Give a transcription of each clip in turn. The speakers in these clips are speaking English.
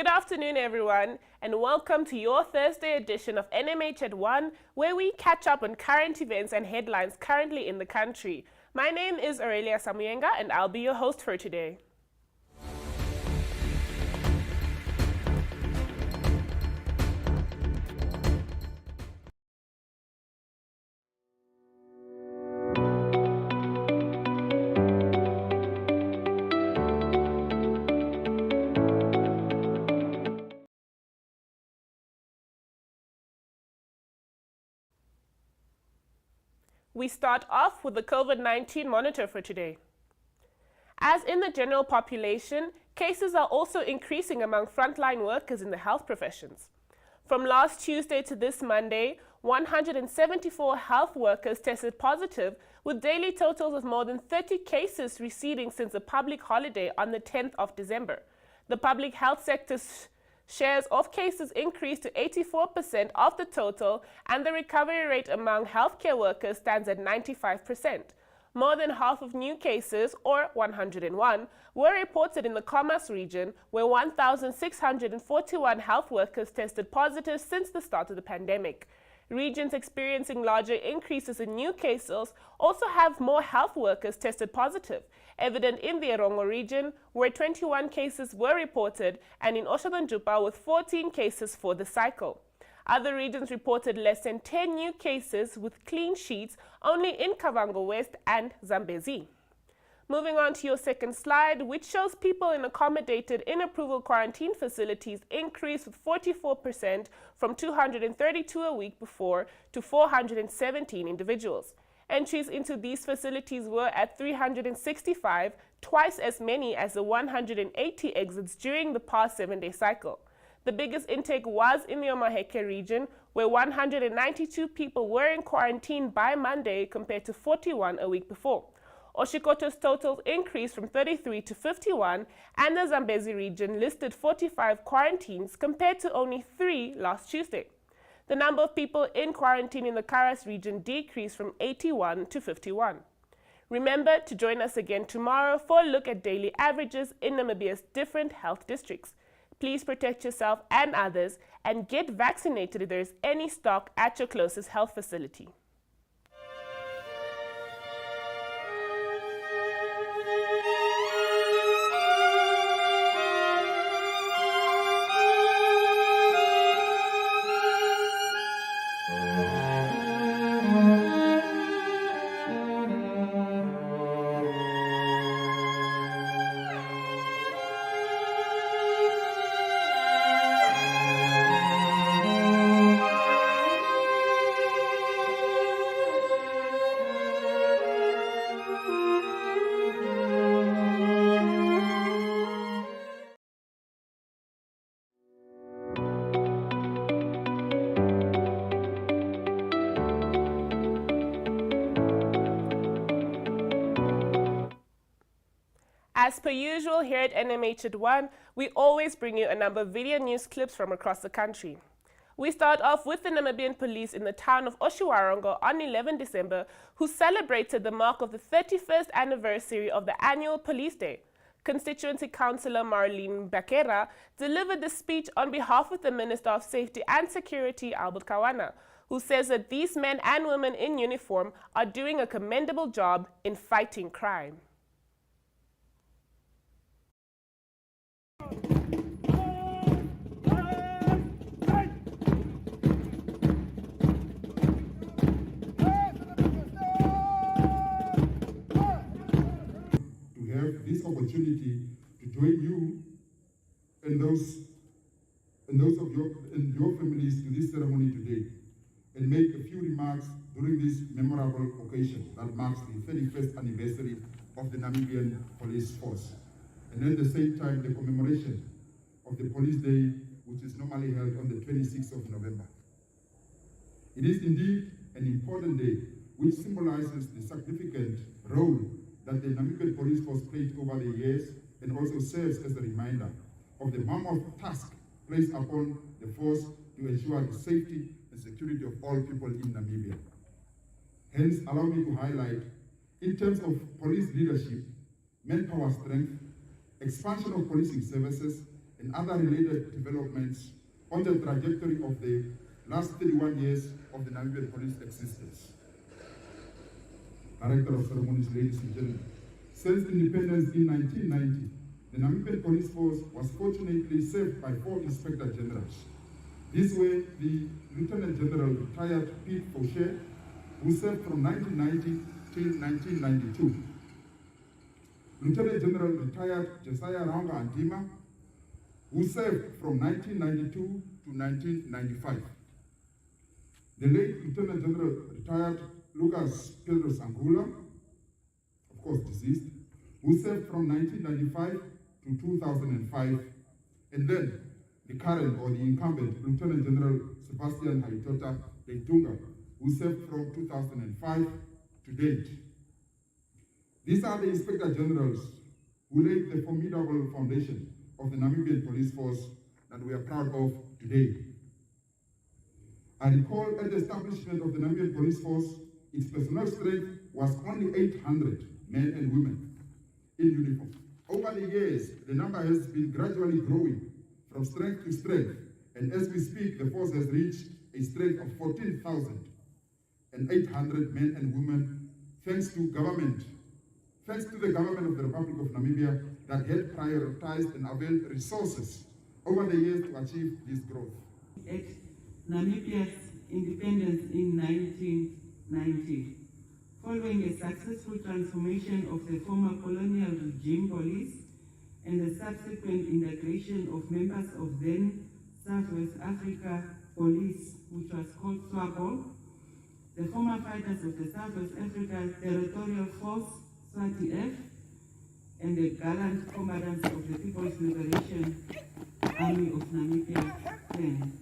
Good afternoon, everyone, and welcome to your Thursday edition of NMH at 1, where we catch up on current events and headlines currently in the country. My name is Aurelia Samuyenga, and I'll be your host for today. We start off with the COVID-19 Monitor for today. As in the general population, cases are also increasing among frontline workers in the health professions. From last Tuesday to this Monday, 174 health workers tested positive, with daily totals of more than 30 cases receding since a public holiday on the 10th of December. The public health sector's shares of cases increased to 84% of the total, and the recovery rate among healthcare workers stands at 95%. More than half of new cases, or 101, were reported in the Commerce region, where 1,641 health workers tested positive since the start of the pandemic. Regions experiencing larger increases in new cases also have more health workers tested positive, evident in the Erongo region, where 21 cases were reported, and in Otjiwarongo with 14 cases for the cycle. Other regions reported less than 10 new cases, with clean sheets only in Kavango West and Zambezi. Moving on to your second slide, which shows people in accommodated in-approval quarantine facilities increased with 44% from 232 a week before to 417 individuals. Entries into these facilities were at 365, twice as many as the 180 exits during the past 7-day cycle. The biggest intake was in the Omaheke region, where 192 people were in quarantine by Monday compared to 41 a week before. Oshikoto's totals increased from 33 to 51, and the Zambezi region listed 45 quarantines compared to only 3 last Tuesday. The number of people in quarantine in the Karas region decreased from 81 to 51. Remember to join us again tomorrow for a look at daily averages in Namibia's different health districts. Please protect yourself and others, and get vaccinated if there is any stock at your closest health facility. As per usual, here at NMH at 1, we always bring you a number of video news clips from across the country. We start off with the Namibian Police in the town of Otjiwarongo on 11 December, who celebrated the mark of the 31st anniversary of the annual Police Day. Constituency Councillor Marlene Bakera delivered the speech on behalf of the Minister of Safety and Security, Albert Kawana, who says that these men and women in uniform are doing a commendable job in fighting crime. This opportunity to join you and your families to this ceremony today, and make a few remarks during this memorable occasion that marks the 31st anniversary of the Namibian Police Force, and at the same time the commemoration of the Police Day, which is normally held on the 26th of November. It is indeed an important day which symbolizes the significant role that the Namibian Police Force played over the years, and also serves as a reminder of the mammoth task placed upon the force to ensure the safety and security of all people in Namibia. Hence, allow me to highlight, in terms of police leadership, manpower strength, expansion of policing services, and other related developments on the trajectory of the last 31 years of the Namibian Police existence. Director of Ceremonies, ladies and gentlemen, since independence in 1990, the Namibian Police Force was fortunately served by 4 Inspector Generals. These were the Lieutenant General retired Pete Faucher, who served from 1990 till 1992. Lieutenant General retired Josiah Ranga Andima, who served from 1992 to 1995. The late Lieutenant General retired Lucas Pedro Sangula, of course deceased, who served from 1995 to 2005, and then the current or the incumbent Lieutenant General Sebastian Haitota Leitunga, who served from 2005 to date. These are the Inspector Generals who laid the formidable foundation of the Namibian Police Force that we are proud of today. I recall at the establishment of the Namibian Police Force, its personnel strength was only 800 men and women in uniform. Over the years, the number has been gradually growing from strength to strength, and as we speak, the force has reached a strength of 14,800 men and women, thanks to the government of the Republic of Namibia that had prioritized and availed resources over the years to achieve this growth. At Namibia's independence in 1990, following a successful transformation of the former colonial regime police and the subsequent integration of members of then Southwest Africa Police, which was called Swapo, the former fighters of the Southwest Africa Territorial Force, SWATF, and the gallant combatants of the People's Liberation Army of Namibia, then.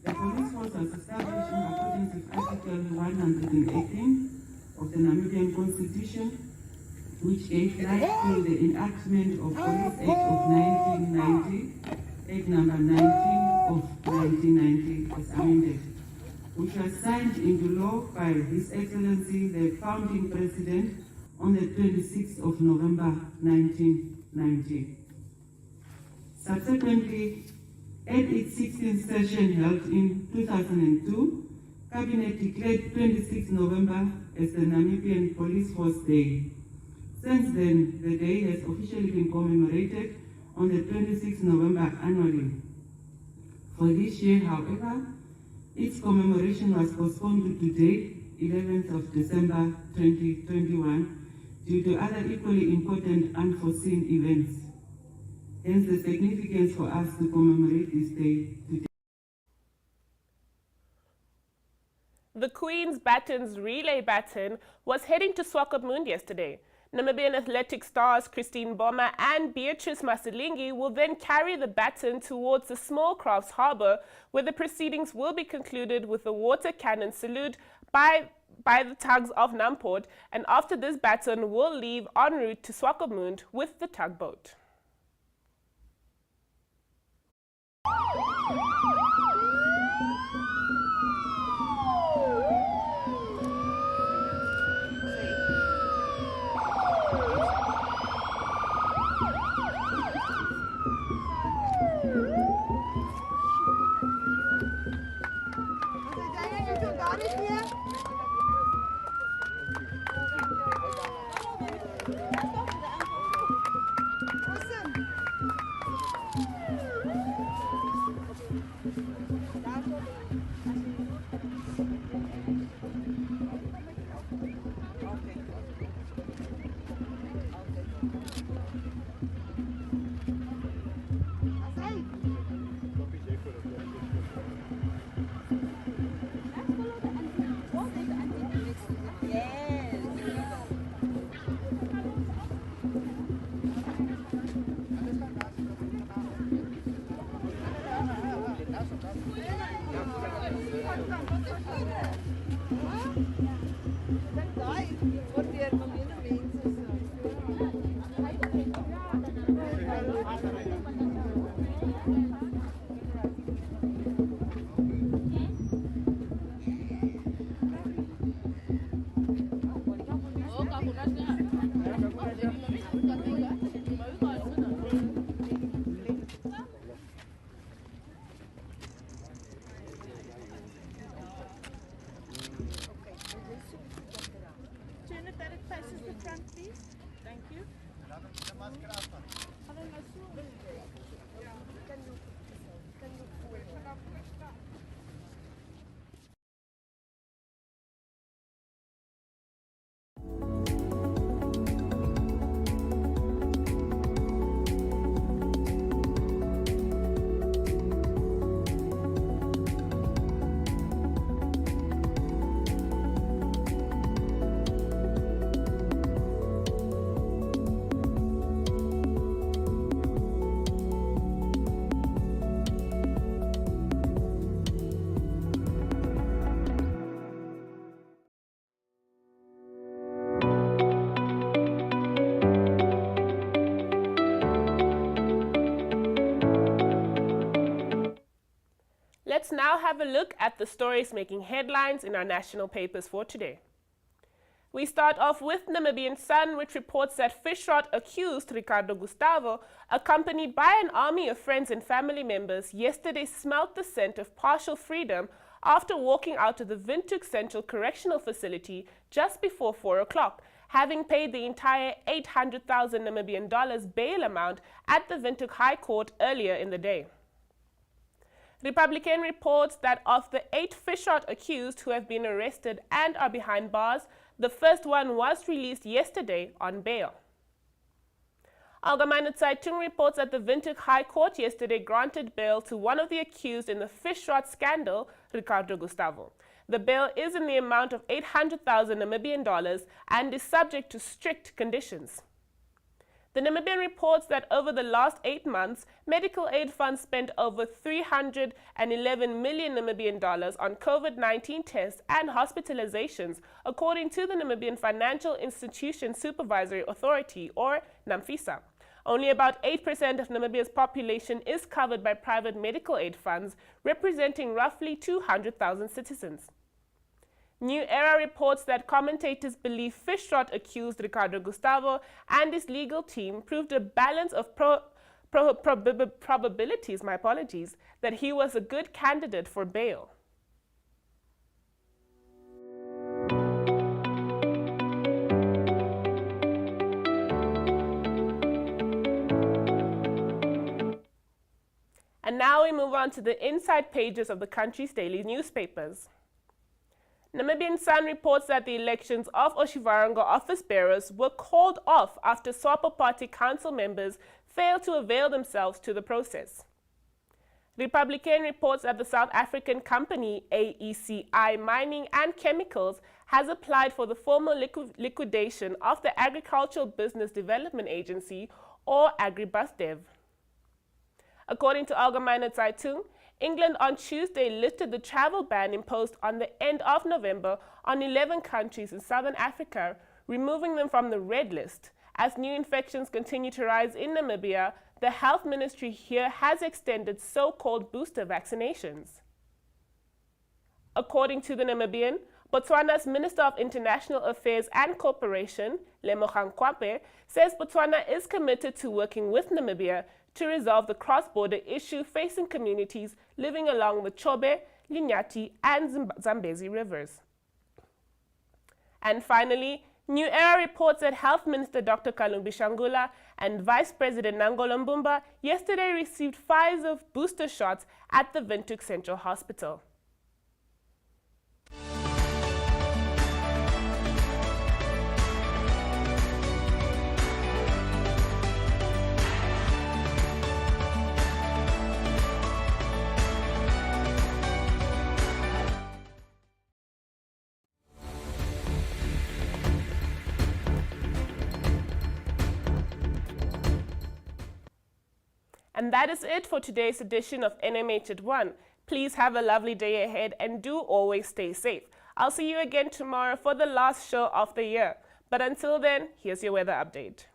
The police force was established in accordance with Article 118 of the Namibian Constitution, which gave life to the enactment of Police Act of 1990, Act number 19 of 1990 as amended, which was signed into law by His Excellency the founding President on the 26th of November 1990. Subsequently, at its 16th session held in 2002, Cabinet declared 26 November as the Namibian Police Force Day. Since then, the day has officially been commemorated on the 26th November annually. For this year, however, its commemoration was postponed to today, 11th of December 2021, due to other equally important unforeseen events. Hence the significance for us to commemorate this day today. The Queen's Batons relay baton was heading to Swakopmund yesterday. Namibian athletic stars Christine Boma and Beatrice Maselingi will then carry the baton towards the Small Crafts Harbour, where the proceedings will be concluded with a water cannon salute by the tugs of Namport, and after this baton will leave en route to Swakopmund with the tugboat. Thank you. Let's now have a look at the stories making headlines in our national papers for today. We start off with Namibian Sun, which reports that fish rot accused Ricardo Gustavo, accompanied by an army of friends and family members, yesterday smelt the scent of partial freedom after walking out of the Windhoek Central Correctional Facility just before 4 o'clock, having paid the entire $800,000 Namibian bail amount at the Windhoek High Court earlier in the day. Republican reports that of the 8 fish rot accused who have been arrested and are behind bars, the first one was released yesterday on bail. Allgemeine Zeitung reports that the Windhoek High Court yesterday granted bail to one of the accused in the fish rot scandal, Ricardo Gustavo. The bail is in the amount of $800,000 Namibian and is subject to strict conditions. The Namibian reports that over the last 8 months, medical aid funds spent over 311 million Namibian dollars on COVID-19 tests and hospitalizations, according to the Namibian Financial Institution Supervisory Authority, or Namfisa. Only about 8% of Namibia's population is covered by private medical aid funds, representing roughly 200,000 citizens. New Era reports that commentators believe fish rot accused Ricardo Gustavo and his legal team proved a balance of probabilities, that he was a good candidate for bail. And now we move on to the inside pages of the country's daily newspapers. Namibian Sun reports that the elections of Otjiwarongo office bearers were called off after Swapo party council members failed to avail themselves to the process. Republican reports that the South African company AECI Mining and Chemicals has applied for the formal liquidation of the Agricultural Business Development Agency, or Agribusdev. According to Allgemeine Zeitung, England on Tuesday lifted the travel ban imposed on the end of November on 11 countries in southern Africa, removing them from the red list. As new infections continue to rise in Namibia, the health ministry here has extended so-called booster vaccinations. According to the Namibian, Botswana's Minister of International Affairs and Cooperation, Lemogang Kwape, says Botswana is committed to working with Namibia to resolve the cross-border issue facing communities living along the Chobe, Linyati, and Zambezi rivers. And finally, New Era reports that Health Minister Dr. Kalumbi Shangula and Vice President Nangolo Mbumba yesterday received Pfizer booster shots at the Windhoek Central Hospital. And that is it for today's edition of NMH at 1. Please have a lovely day ahead and do always stay safe. I'll see you again tomorrow for the last show of the year. But until then, here's your weather update.